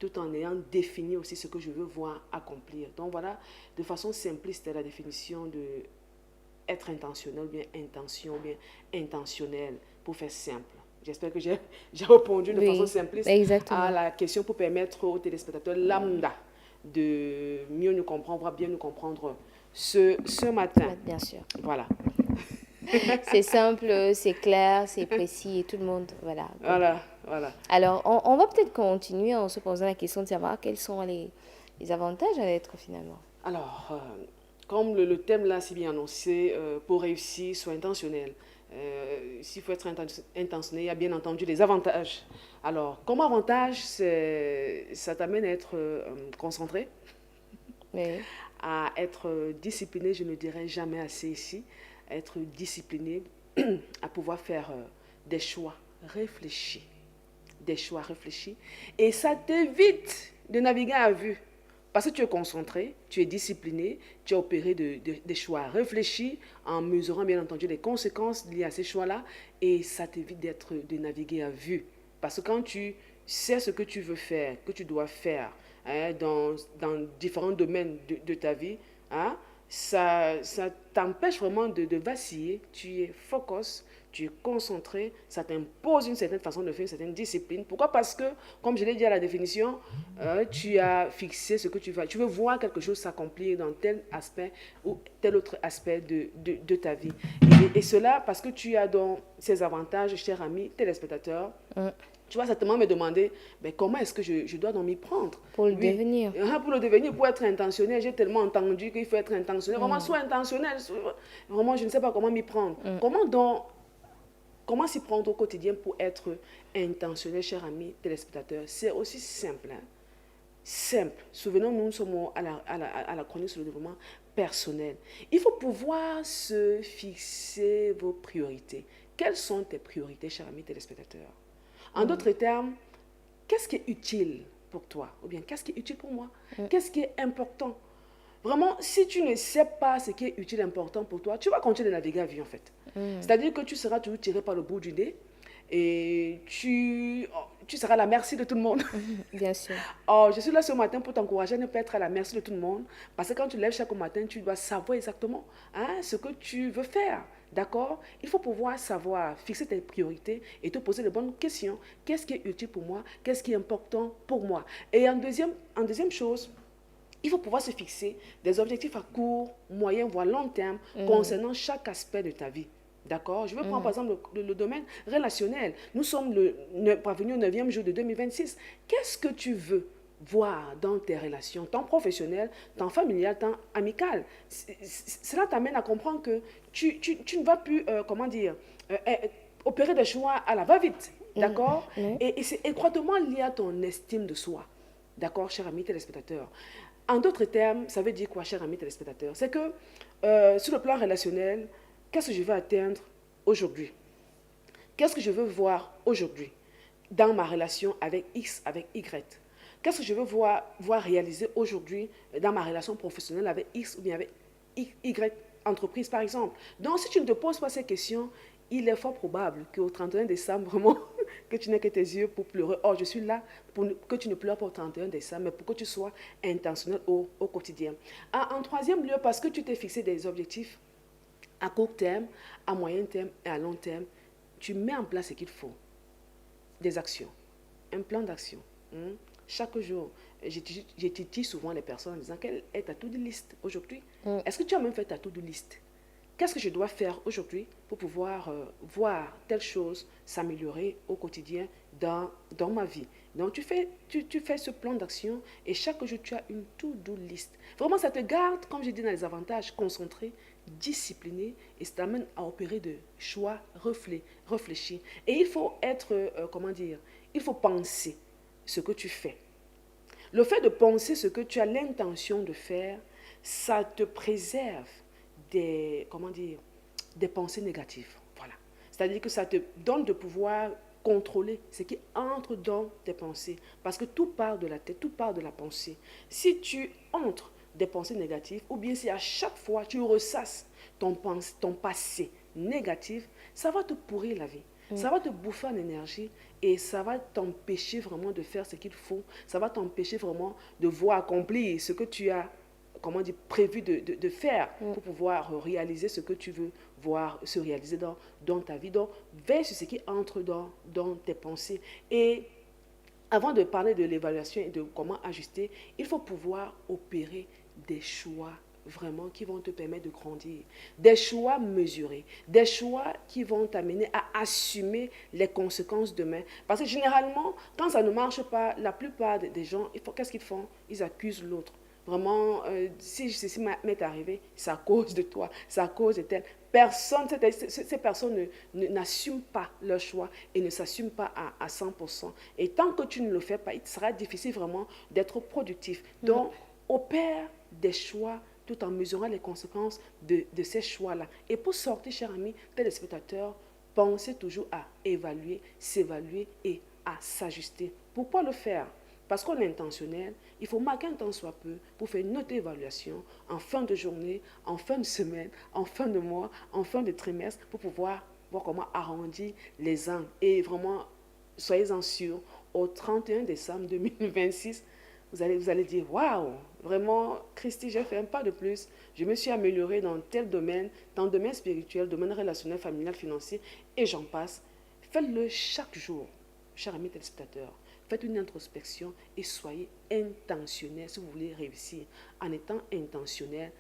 tout en ayant défini aussi ce que je veux voir accomplir. Donc voilà, de façon simpliste, la définition de être intentionnel, bien intention, bien intentionnel, pour faire simple. J'espère que j'ai répondu de façon Oui, simpliste à exactement. la question pour permettre aux téléspectateurs lambda de mieux nous comprendre, voire bien nous comprendre ce matin. Bien sûr. Voilà. C'est simple, c'est clair, c'est précis et tout le monde, voilà, comprend. Voilà, voilà. Alors, on va peut-être continuer en se posant la question de savoir quels sont les avantages à l'être finalement. Alors, comme le thème là, si bien annoncé, pour réussir, soit intentionnel. S'il faut être intentionnel, il y a bien entendu les avantages. Alors, comme avantage, ça t'amène à être concentré, Oui. à être discipliné, je ne dirais jamais assez ici, être discipliné, à pouvoir faire des choix réfléchis. Des choix réfléchis. Et ça t'évite de naviguer à vue. Parce que tu es concentré, tu es discipliné, tu as opéré des choix réfléchis en mesurant bien entendu les conséquences liées à ces choix-là et ça t'évite de naviguer à vue. Parce que quand tu sais ce que tu veux faire, que tu dois faire hein, dans différents domaines de ta vie, hein, ça t'empêche vraiment de vaciller. Tu es focus, tu es concentré, ça t'impose une certaine façon de faire, une certaine discipline. Pourquoi? Parce que, comme je l'ai dit à la définition, tu as fixé ce que tu veux voir quelque chose s'accomplir dans tel aspect ou tel autre aspect de ta vie. Et cela parce que tu as donc ces avantages, chers amis téléspectateurs. Mm. Tu vas certainement me demander, mais comment est-ce que je dois donc m'y prendre? Pour le Oui, devenir. pour le devenir, pour être intentionnel, j'ai tellement entendu qu'il faut être intentionnel. Vraiment, Mm. soit intentionnel, vraiment, je ne sais pas comment m'y prendre. Mm. Comment s'y prendre au quotidien pour être intentionnel, chers amis téléspectateurs? C'est aussi simple. Hein. Simple. Souvenons-nous, nous sommes à la chronique sur le développement personnel. Il faut pouvoir se fixer vos priorités. Quelles sont tes priorités, chers amis téléspectateurs? En Mm. d'autres termes, qu'est-ce qui est utile pour toi? Ou bien, qu'est-ce qui est utile pour moi? Mm. Qu'est-ce qui est important? Vraiment, si tu ne sais pas ce qui est utile, important pour toi, tu vas continuer de naviguer à vue en fait. Mm. C'est-à-dire que tu seras toujours tiré par le bout du nez et tu seras à la merci de tout le monde. Bien sûr. Oh, je suis là ce matin pour t'encourager à ne pas être à la merci de tout le monde. Parce que quand tu lèves chaque matin, tu dois savoir exactement hein, ce que tu veux faire. D'accord? Il faut pouvoir savoir, fixer tes priorités et te poser les bonnes questions. Qu'est-ce qui est utile pour moi? Qu'est-ce qui est important pour moi? Et en deuxième chose, il faut pouvoir se fixer des objectifs à court, moyen, voire long terme Mm. concernant chaque aspect de ta vie. D'accord? Je vais prendre par Mm. exemple le domaine relationnel. Nous sommes parvenus au 9e jour de 2026. Qu'est-ce que tu veux voir dans tes relations, tant professionnelles, tant familiales, tant amicales? Cela t'amène à comprendre que tu ne vas plus, comment dire, opérer des choix à la va-vite. Mm. D'accord? Oui. Et c'est étroitement lié à ton estime de soi. D'accord, cher ami téléspectateur? En d'autres termes, ça veut dire quoi, cher ami téléspectateur? C'est que sur le plan relationnel, qu'est-ce que je veux atteindre aujourd'hui? Qu'est-ce que je veux voir aujourd'hui dans ma relation avec X, avec Y? Qu'est-ce que je veux voir réaliser aujourd'hui dans ma relation professionnelle avec X ou bien avec Y entreprise, par exemple? Donc, si tu ne te poses pas ces questions, il est fort probable qu'au 31 décembre, vraiment, que tu n'aies que tes yeux pour pleurer. Oh, je suis là pour que tu ne pleures pas au 31 décembre, mais pour que tu sois intentionnel au quotidien. En troisième lieu, parce que tu t'es fixé des objectifs à court terme, à moyen terme et à long terme, tu mets en place ce qu'il faut. Des actions, un plan d'action. Hein. Chaque jour, j'étudie souvent les personnes en disant quelle est ta to-do list aujourd'hui? Mm. Est-ce que tu as même fait ta to-do list? Qu'est-ce que je dois faire aujourd'hui pour pouvoir voir telle chose s'améliorer au quotidien dans ma vie? Donc, tu fais ce plan d'action et chaque jour, tu as une to-do list. Vraiment, ça te garde, comme j'ai dit dans les avantages, concentré, discipliné et ça t'amène à opérer de choix réfléchis. Et il faut être, comment dire, il faut penser ce que tu fais. Le fait de penser ce que tu as l'intention de faire, ça te préserve comment dire, des pensées négatives. Voilà. C'est-à-dire que ça te donne de pouvoir contrôler ce qui entre dans tes pensées. Parce que tout part de la tête, tout part de la pensée. Si tu entres des pensées négatives, ou bien si à chaque fois tu ressasses ton passé négatif, ça va te pourrir la vie. Ça va te bouffer en énergie et ça va t'empêcher vraiment de faire ce qu'il faut. Ça va t'empêcher vraiment de voir accomplir ce que tu as, comment dire, prévu de faire pour pouvoir réaliser ce que tu veux voir se réaliser dans ta vie. Donc, veille sur ce qui entre dans tes pensées. Et avant de parler de l'évaluation et de comment ajuster, il faut pouvoir opérer des choix vraiment qui vont te permettre de grandir. Des choix mesurés, des choix qui vont t'amener à assumer les conséquences demain. Parce que généralement, quand ça ne marche pas, la plupart des gens, qu'est-ce qu'ils font? Ils accusent l'autre. Vraiment, si ceci m'est arrivé, c'est à cause de toi, c'est à cause de tel. Personne, ces personnes n'assument pas leur choix et ne s'assument pas à 100%. Et tant que tu ne le fais pas, il sera difficile vraiment d'être productif. Donc, opère des choix tout en mesurant les conséquences de ces choix-là. Et pour sortir, chers amis, téléspectateurs, pensez toujours à évaluer, s'évaluer et à s'ajuster. Pourquoi le faire? Parce qu'on est intentionnel, il faut marquer un temps soit peu pour faire une auto-évaluation en fin de journée, en fin de semaine, en fin de mois, en fin de trimestre, pour pouvoir voir comment arrondir les angles. Et vraiment, soyez-en sûrs, au 31 décembre 2026, vous allez dire, waouh, vraiment, Christy, j'ai fait un pas de plus. Je me suis améliorée dans tel domaine, dans le domaine spirituel, domaine relationnel, familial, financier, et j'en passe. Faites-le chaque jour, chers amis téléspectateurs. Faites une introspection et soyez intentionnel si vous voulez réussir. En étant intentionnel,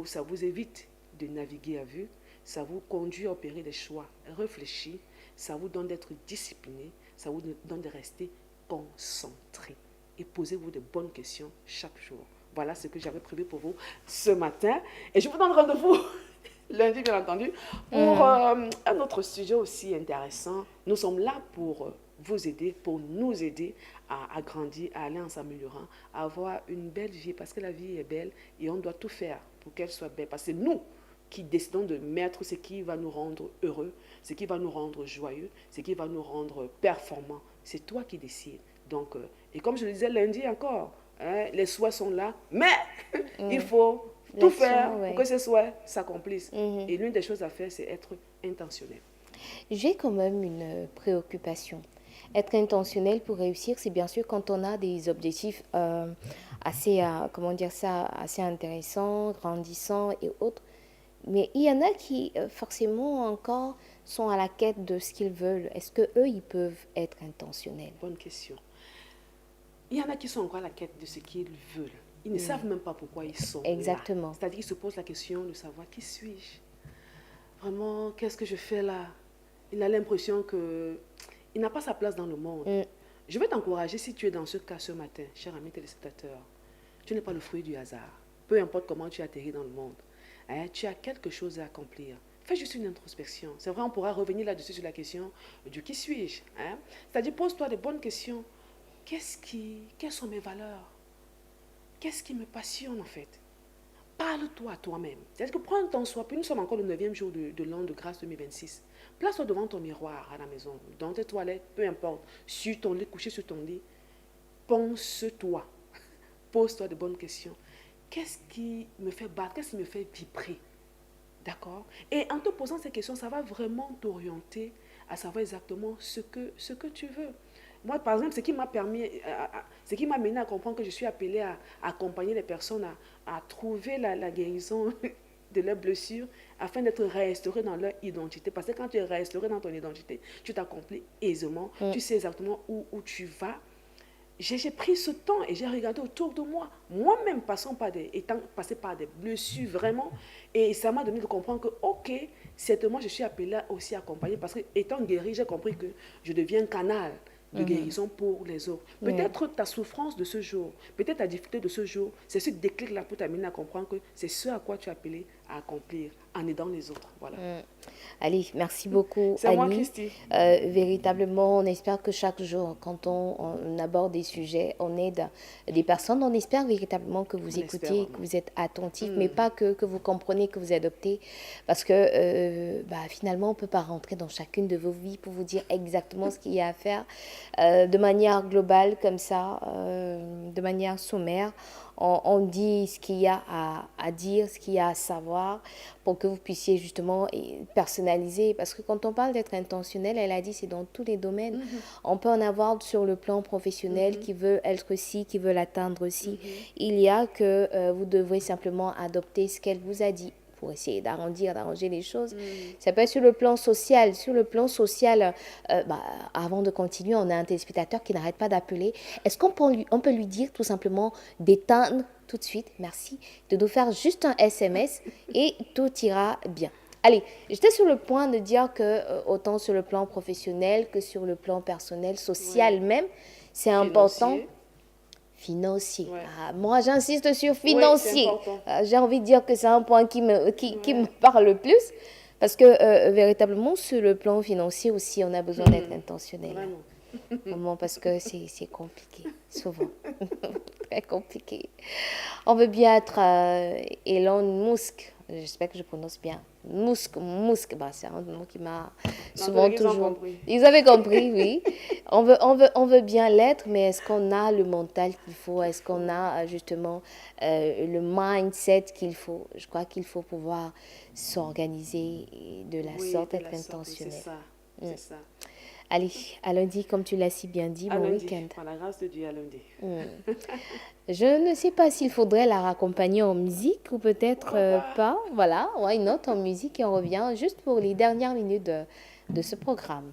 ça vous évite de naviguer à vue, ça vous conduit à opérer des choix réfléchis, ça vous donne d'être discipliné, ça vous donne de rester concentré. Et posez-vous de bonnes questions chaque jour. Voilà ce que j'avais prévu pour vous ce matin. Et je vous donne rendez-vous lundi, bien entendu, pour un autre sujet aussi intéressant. Nous sommes là pour vous aider, pour nous aider à grandir, à aller en s'améliorant, à avoir une belle vie, parce que la vie est belle et on doit tout faire pour qu'elle soit belle. Parce que c'est nous qui décidons de mettre ce qui va nous rendre heureux, ce qui va nous rendre joyeux, ce qui va nous rendre performants. C'est toi qui décides. Donc, et comme je le disais lundi encore, hein, les souhaits sont là, mais il faut tout faire pour que ces souhaits s'accomplissent. Et l'une des choses à faire, c'est être intentionnel. J'ai quand même une préoccupation. Être intentionnel pour réussir, c'est bien sûr quand on a des objectifs assez, comment dire ça, assez intéressants, grandissants et autres. Mais il y en a qui, forcément, encore sont à la quête de ce qu'ils veulent. Est-ce que eux, ils peuvent être intentionnels? Bonne question. Il y en a qui sont encore à la quête de ce qu'ils veulent. Ils ne savent même pas pourquoi ils sont Exactement. là. C'est-à-dire qu'ils se posent la question de savoir qui suis-je? Vraiment, qu'est-ce que je fais là? Il a l'impression qu'il n'a pas sa place dans le monde. Je vais t'encourager si tu es dans ce cas ce matin, cher ami téléspectateur. Tu n'es pas le fruit du hasard. Peu importe comment tu atterris dans le monde. Hein, tu as quelque chose à accomplir. Fais juste une introspection. C'est vrai, on pourra revenir là-dessus sur la question du qui suis-je. Hein? C'est-à-dire, pose-toi de bonnes questions. Quelles sont mes valeurs? Qu'est-ce qui me passionne en fait? Parle-toi à toi-même. C'est-à-dire que prends ton soin. Puis nous sommes encore le 9e jour de l'an de grâce 2026. Place-toi devant ton miroir à la maison, dans tes toilettes, peu importe. Sur ton lit, couché sur ton lit. Pense-toi. Pose-toi de bonnes questions. Qu'est-ce qui me fait battre? Qu'est-ce qui me fait vibrer? D'accord? Et en te posant ces questions, ça va vraiment t'orienter à savoir exactement ce que tu veux. Moi, par exemple, ce qui m'a mené à comprendre que je suis appelée à accompagner les personnes à trouver la guérison de leurs blessures afin d'être restaurées dans leur identité. Parce que quand tu es restauré dans ton identité, tu t'accomplis aisément, tu sais exactement où tu vas. J'ai pris ce temps et j'ai regardé autour de moi, moi-même étant passé par des blessures vraiment, et ça m'a donné de comprendre que, ok, certainement je suis appelée aussi à accompagner, parce que étant guérie, j'ai compris que je deviens canal de guérison pour les autres. Peut-être ta souffrance de ce jour, peut-être ta difficulté de ce jour, c'est ce déclic-là pour t'amener à comprendre que c'est ce à quoi tu es appelé à accomplir en aidant les autres. Voilà. Allez, merci beaucoup, C'est moi, Annie. Christy. Véritablement, on espère que chaque jour, quand on aborde des sujets, on aide des personnes. On espère véritablement que vous écoutez, que vous êtes attentifs, mais pas que vous comprenez, que vous adoptez. Parce que finalement, on ne peut pas rentrer dans chacune de vos vies pour vous dire exactement ce qu'il y a à faire de manière globale, comme ça, de manière sommaire. On dit ce qu'il y a à dire, ce qu'il y a à savoir. voir pour que vous puissiez justement personnaliser. Parce que quand on parle d'être intentionnel, elle a dit c'est dans tous les domaines. On peut en avoir sur le plan professionnel qui veut être ci, qui veut l'atteindre ci. Il y a que vous devrez simplement adopter ce qu'elle vous a dit pour essayer d'arranger les choses. Ça peut être sur le plan social. Sur le plan social, avant de continuer, on a un téléspectateur qui n'arrête pas d'appeler. Est-ce on peut lui dire tout simplement d'éteindre tout de suite, merci, de nous faire juste un SMS et tout ira bien. Allez, j'étais sur le point de dire que autant sur le plan professionnel que sur le plan personnel, social même, c'est important. Financier. Ouais. Moi, j'insiste sur financier. J'ai envie de dire que c'est un point qui me parle le plus. Parce que véritablement, sur le plan financier aussi, on a besoin d'être intentionnel. Vraiment, parce que c'est compliqué, souvent. Très compliqué. On veut bien être Elon Musk. J'espère que je prononce bien. Musk, c'est un mot qui m'a souvent toujours... Ils avaient compris, oui. On veut bien l'être, mais est-ce qu'on a le mental qu'il faut? Est-ce qu'on a justement le mindset qu'il faut? Je crois qu'il faut pouvoir s'organiser de la sorte, être intentionnel. C'est ça. Allez, à lundi, comme tu l'as si bien dit, bon week-end. Par la grâce de Dieu, à lundi. Je ne sais pas s'il faudrait la raccompagner en musique ou peut-être pas. Voilà, why not en musique et on revient juste pour les dernières minutes de ce programme.